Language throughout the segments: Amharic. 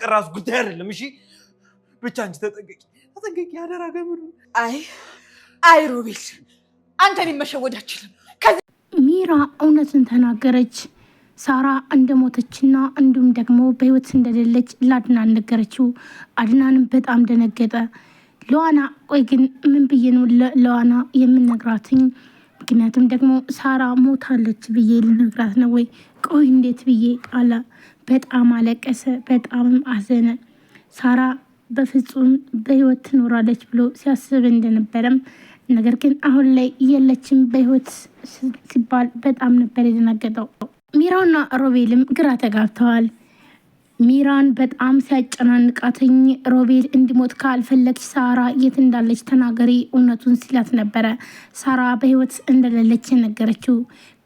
ራስ ጉዳይ አይደለም። እሺ ብቻ አንቺ ተጠንቀቂ ያደራ ገመዱ። አይ ሮቤል አንተን መሸወድ አልችልም። ሚራ እውነትን ተናገረች። ሳራ እንደሞተችና እንዲሁም ደግሞ በህይወት እንደሌለች ለአድናን ነገረችው። አድናንም በጣም ደነገጠ። ለዋና ቆይ ግን ምን ብዬ ነው ለዋና የምነግራትኝ? ምክንያቱም ደግሞ ሳራ ሞታለች ብዬ ልነግራት ነው ወይ? ቆይ እንዴት ብዬ አለ። በጣም አለቀሰ፣ በጣምም አዘነ። ሳራ በፍጹም በህይወት ትኖራለች ብሎ ሲያስብ እንደነበረም ነገር ግን አሁን ላይ የለችም በህይወት ሲባል በጣም ነበር የደነገጠው። ሚራና ሮቤልም ግራ ተጋብተዋል። ሚራን በጣም ሲያጨናንቃትኝ ሮቤል እንዲሞት ካልፈለግሽ ሳራ የት እንዳለች ተናገሪ እውነቱን ሲላት ነበረ። ሳራ በህይወት እንደሌለች የነገረችው።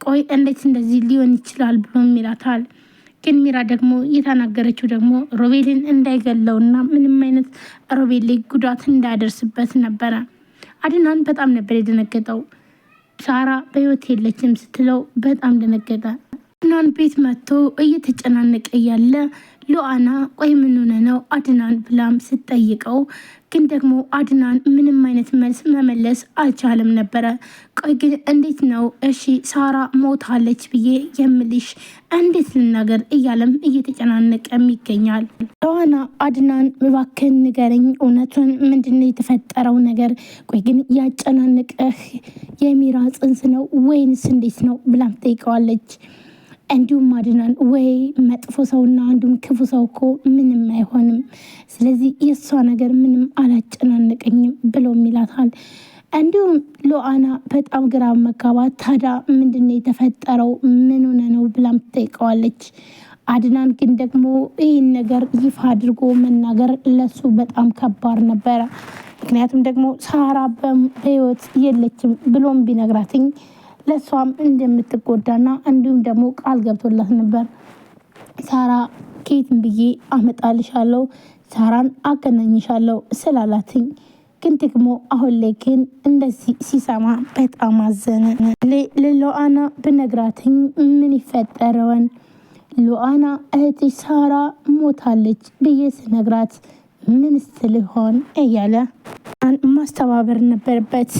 ቆይ እንዴት እንደዚህ ሊሆን ይችላል ብሎም ይላታል። ግን ሚራ ደግሞ የተናገረችው ደግሞ ሮቤልን እንዳይገለውና ምንም አይነት ሮቤል ላይ ጉዳት እንዳያደርስበት ነበረ። አድናን በጣም ነበር የደነገጠው። ሳራ በህይወት የለችም ስትለው በጣም ደነገጠ። አድናን ቤት መጥቶ እየተጨናነቀ ያለ ሉአና ቆይ ምን ሆነ ነው አድናን ብላም ስትጠይቀው ግን ደግሞ አድናን ምንም አይነት መልስ መመለስ አልቻለም ነበረ። ቆይ ግን እንዴት ነው እሺ ሳራ ሞታለች ብዬ የምልሽ እንዴት ልናገር እያለም እየተጨናነቀም ይገኛል። ሉአና አድናን እባክህ ንገረኝ እውነቱን ምንድነው የተፈጠረው ነገር? ቆይ ግን ያጨናነቀህ የሚራ ጽንስ ነው ወይንስ እንዴት ነው ብላም ትጠይቀዋለች። እንዲሁም አድናን ወይ መጥፎ ሰውና እንዲሁም ክፉ ሰው እኮ ምንም አይሆንም፣ ስለዚህ የእሷ ነገር ምንም አላጨናነቀኝም ብሎም ይላታል። እንዲሁም ሉአና በጣም ግራ መጋባት ታዲያ ምንድነው የተፈጠረው ምን ሆነ ነው ብላም ትጠይቀዋለች። አድናን ግን ደግሞ ይህን ነገር ይፋ አድርጎ መናገር ለሱ በጣም ከባድ ነበረ። ምክንያቱም ደግሞ ሳራ በህይወት የለችም ብሎም ቢነግራትኝ ለሷም እንደምትጎዳና እንዲሁም ደግሞ ቃል ገብቶላት ነበር። ሳራ ከየትም ብዬ አመጣልሻለሁ፣ ሳራን አገናኝሻለሁ ስላላትኝ ግን ደግሞ አሁን ላይ ግን እንደዚህ ሲሰማ በጣም አዘነ። ለሉአና ብነግራትኝ ምን ይፈጠረውን? ሉአና እህትሽ ሳራ ሞታለች ብዬ ስነግራት ምን ስትልሆን እያለ ማስተባበር ነበረበት።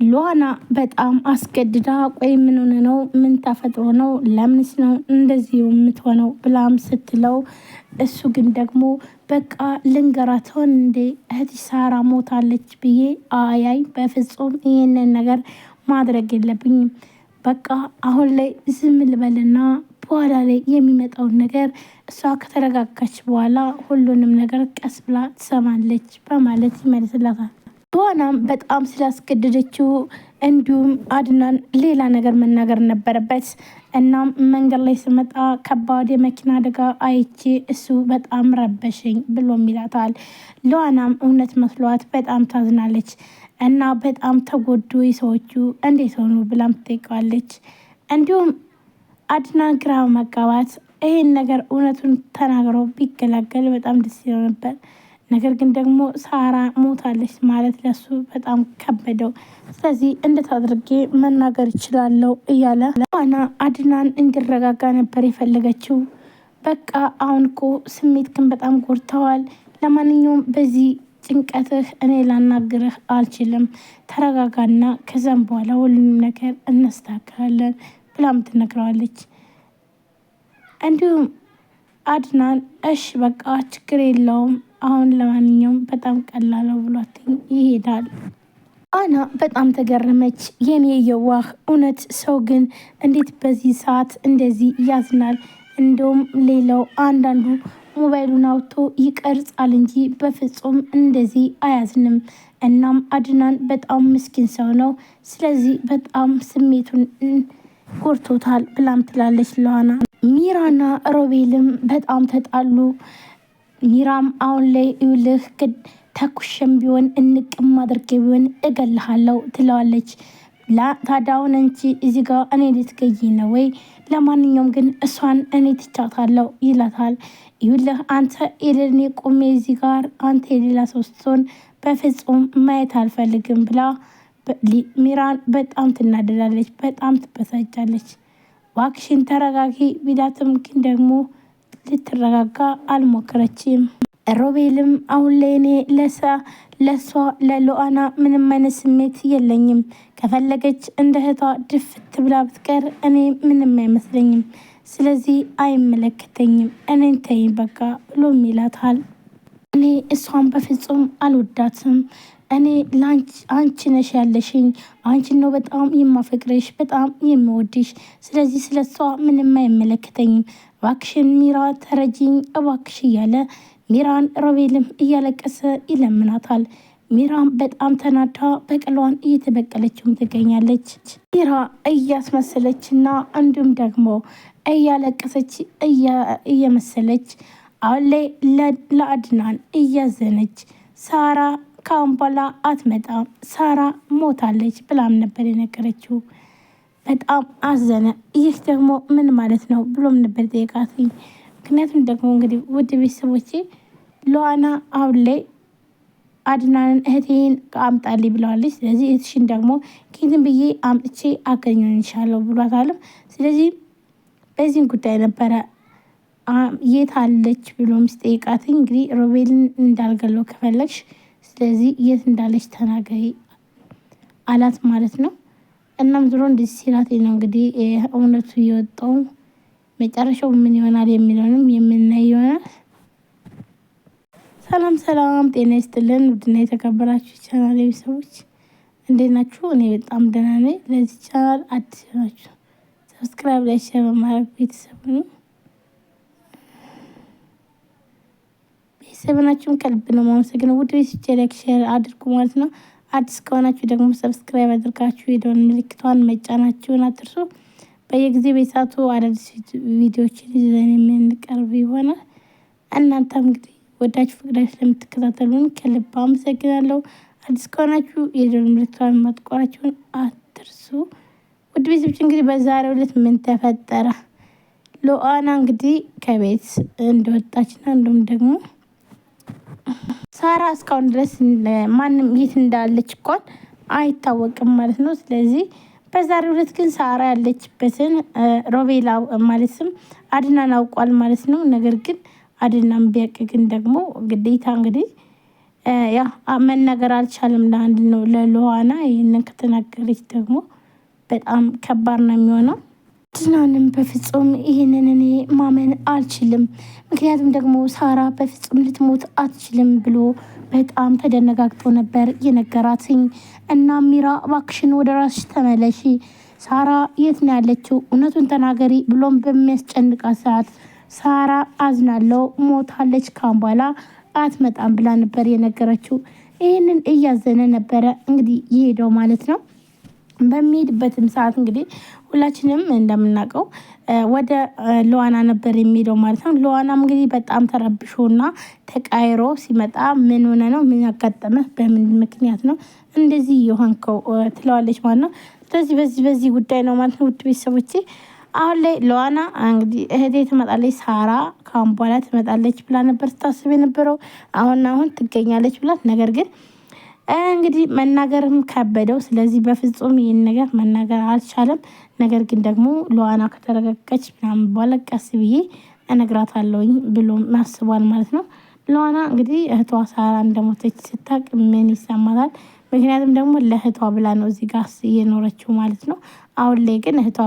ሉአና በጣም አስገድዳ ቆይ ምን ሆነ ነው ምን ተፈጥሮ ነው ለምንስ ነው እንደዚህ የምትሆነው ብላም ስትለው እሱ ግን ደግሞ በቃ ልንገራት ሆን እንዴ እህትሽ ሳራ ሞታለች ብዬ አያይ በፍጹም ይሄንን ነገር ማድረግ የለብኝም። በቃ አሁን ላይ ዝም ልበልና በኋላ ላይ የሚመጣውን ነገር እሷ ከተረጋጋች በኋላ ሁሉንም ነገር ቀስ ብላ ትሰማለች በማለት ይመልስላታል። ሉአናም በጣም ስላስገደደችው እንዲሁም አድናን ሌላ ነገር መናገር ነበረበት። እናም መንገድ ላይ ስመጣ ከባድ የመኪና አደጋ አይቼ እሱ በጣም ረበሸኝ ብሎም ይላታል። ሉአናም እውነት መስሏት በጣም ታዝናለች እና በጣም ተጎዱ ሰዎቹ እንዴት ሆኑ ብላም ትጠይቀዋለች። እንዲሁም አድናን ግራ መጋባት ይህን ነገር እውነቱን ተናግሮ ቢገላገል በጣም ደስ ይለው ነበር። ነገር ግን ደግሞ ሳራ ሞታለች ማለት ለሱ በጣም ከበደው። ስለዚህ እንዴት አድርጌ መናገር ይችላለው እያለ ሉአና አድናን እንዲረጋጋ ነበር የፈለገችው። በቃ አሁን እኮ ስሜት ግን በጣም ጎድተዋል። ለማንኛውም በዚህ ጭንቀትህ እኔ ላናግርህ አልችልም፣ ተረጋጋና ከዛም በኋላ ሁሉንም ነገር እናስተካክላለን ብላም ትነግረዋለች። እንዲሁም አድናን እሺ በቃ ችግር የለውም አሁን ለማንኛውም በጣም ቀላለው ብሏት ይሄዳል። ሉአና በጣም ተገረመች። የኔ የዋህ እውነት ሰው ግን እንዴት በዚህ ሰዓት እንደዚህ ያዝናል? እንደውም ሌላው አንዳንዱ ሞባይሉን አውጥቶ ይቀርጻል እንጂ በፍጹም እንደዚህ አያዝንም። እናም አድናን በጣም ምስኪን ሰው ነው፣ ስለዚህ በጣም ስሜቱን ጎድቶታል ብላም ትላለች ሉአና። ሚራና ሮቤልም በጣም ተጣሉ። ሚራም አሁን ላይ ይውልህ ተኩሸም ቢሆን እንቅም አድርጌ ቢሆን እገልሃለሁ ትለዋለች። ታዲያውን አንቺ እዚህ ጋር እኔ ልትገኝ ነው ወይ? ለማንኛውም ግን እሷን እኔ ትቻታለሁ ይላታል። ይውልህ አንተ የሌኔ ቆሜ እዚህ ጋር አንተ የሌላ ሰው ስትሆን በፍጹም ማየት አልፈልግም ብላ ሚራን በጣም ትናደዳለች፣ በጣም ትበሳጫለች። ዋክሽን ተረጋጊ ቢላትም ግን ደግሞ ልትረጋጋ አልሞከረችም። ሮቤልም አሁን ላይ እኔ ለሷ ለሉአና ምንም አይነት ስሜት የለኝም፣ ከፈለገች እንደ እህቷ ድፍት ብላ ብትቀር እኔ ምንም አይመስለኝም፣ ስለዚህ አይመለከተኝም፣ እኔን ተይኝ በቃ ብሎም ይላታል። እኔ እሷን በፍጹም አልወዳትም፣ እኔ አንቺ ነሽ ያለሽኝ፣ አንቺን ነው በጣም የማፈቅርሽ በጣም የምወድሽ፣ ስለዚህ ስለሷ ምንም አይመለከተኝም፣ እባክሽን ሚራ ተረጂኝ እባክሽ እያለ ሚራን ሮቤልም እያለቀሰ ይለምናታል። ሚራን በጣም ተናዳ በቀሏን እየተበቀለችውም ትገኛለች። ሚራ እያስመሰለችና እንዲሁም ደግሞ እያለቀሰች እየመሰለች አሁን ላይ ለአድናን እያዘነች ሳራ ካሁን በኋላ አትመጣም፣ ሳራ ሞታለች ብላም ነበር የነገረችው። በጣም አዘነ። ይህ ደግሞ ምን ማለት ነው ብሎም ነበር ጠየቃትኝ። ምክንያቱም ደግሞ እንግዲህ ውድ ቤተሰቦቼ ሉአና አሁን ላይ አድናንን እህቴን አምጣልኝ ብለዋለች። ስለዚህ እህትሽን ደግሞ ኬትን ብዬ አምጥቼ አገኘንሻለሁ ብሏታልም። ስለዚህ በዚህም ጉዳይ ነበረ የት አለች ብሎም ሲጠይቃትኝ እንግዲህ ሮቤልን እንዳልገለው ከፈለግሽ ስለዚህ የት እንዳለች ተናገሪ አላት ማለት ነው። እናም ድሮ እንደዚህ ሲላት ነው እንግዲህ እውነቱ የወጣው። መጨረሻው ምን ይሆናል የሚለውንም የምናይ ይሆናል። ሰላም ሰላም፣ ጤና ይስጥልን ውድና የተከበራችሁ ቻናል ቤተሰቦች እንዴት ናችሁ? እኔ በጣም ደህና ነኝ። ለዚህ ቻናል አዲስ ናችሁ ሰብስክራይብ ላይ ሼር በማድረግ ቤተሰብ ነው። ቤተሰብናችሁን ከልብ ነው የማመሰግነው። ውድ ቤተሰቦች ላይክ ሼር አድርጉ ማለት ነው። አዲስ ከሆናችሁ ደግሞ ሰብስክራይብ አድርጋችሁ የደወል ምልክቷን መጫናችሁን አትርሱ። በየጊዜ በሰዓቱ አዳዲስ ቪዲዮዎችን ይዘን የምንቀርብ ይሆናል። እናንተም እንግዲህ ወዳችሁ ፍቅዳችሁ ስለምትከታተሉን ከልብ አመሰግናለሁ። አዲስ ከሆናችሁ የደወል ምልክቷን ማጥቆራችሁን አትርሱ። ውድ ቤተሰቦች እንግዲህ በዛሬው ዕለት ምን ተፈጠረ? ሉአና እንግዲህ ከቤት እንደወጣችና እንዲሁም ደግሞ ሳራ እስካሁን ድረስ ማንም የት እንዳለች እንኳን አይታወቅም ማለት ነው። ስለዚህ በዛሬው ዕለት ግን ሳራ ያለችበትን ሮቤል ማለትም አድናን አውቋል ማለት ነው። ነገር ግን አድናን ቢያውቅ ግን ደግሞ ግዴታ እንግዲህ ያ መናገር አልቻለም ለአንድ ነው ለሉአና። ይህንን ከተናገረች ደግሞ በጣም ከባድ ነው የሚሆነው። አድናንም በፍጹም ይህንን እኔ ማመን አልችልም፣ ምክንያቱም ደግሞ ሳራ በፍጹም ልትሞት አትችልም ብሎ በጣም ተደነጋግጦ ነበር የነገራትኝ። እና ሚራ እባክሽን ወደ ራስሽ ተመለሺ፣ ሳራ የት ነው ያለችው? እውነቱን ተናገሪ ብሎም በሚያስጨንቃት ሰዓት ሳራ አዝናለው ሞታለች፣ ካሁን በኋላ አትመጣም ብላ ነበር የነገረችው። ይህንን እያዘነ ነበረ እንግዲህ የሄደው ማለት ነው። በሚሄድበትም ሰዓት እንግዲህ ሁላችንም እንደምናውቀው ወደ ሉአና ነበር የሚሄደው ማለት ነው። ሉአናም እንግዲህ በጣም ተረብሾና ተቃይሮ ሲመጣ ምን ሆነ ነው? ምን ያጋጠመ? በምን ምክንያት ነው እንደዚህ የሆንከው? ትለዋለች ማለት ነው። ስለዚህ በዚህ ጉዳይ ነው ማለት ነው። ውድ ቤተሰቦቼ አሁን ላይ ሉአና እንግዲህ እህቴ ትመጣለች፣ ሳራ ካሁን በኋላ ትመጣለች ብላ ነበር ስታስብ የነበረው። አሁን ትገኛለች ብላት፣ ነገር ግን እንግዲህ መናገርም ከበደው። ስለዚህ በፍጹም ይህን ነገር መናገር አልቻለም። ነገር ግን ደግሞ ሉአና ከተረጋጋች ምናምን በኋላ ቀስ ብዬ እነግራታለሁኝ ብሎ ማስቧል ማለት ነው። ሉአና እንግዲህ እህቷ ሳራ እንደሞተች ስታቅ ምን ይሰማታል? ምክንያቱም ደግሞ ለእህቷ ብላ ነው እዚህ ጋር እየኖረችው ማለት ነው። አሁን ላይ ግን እህቷ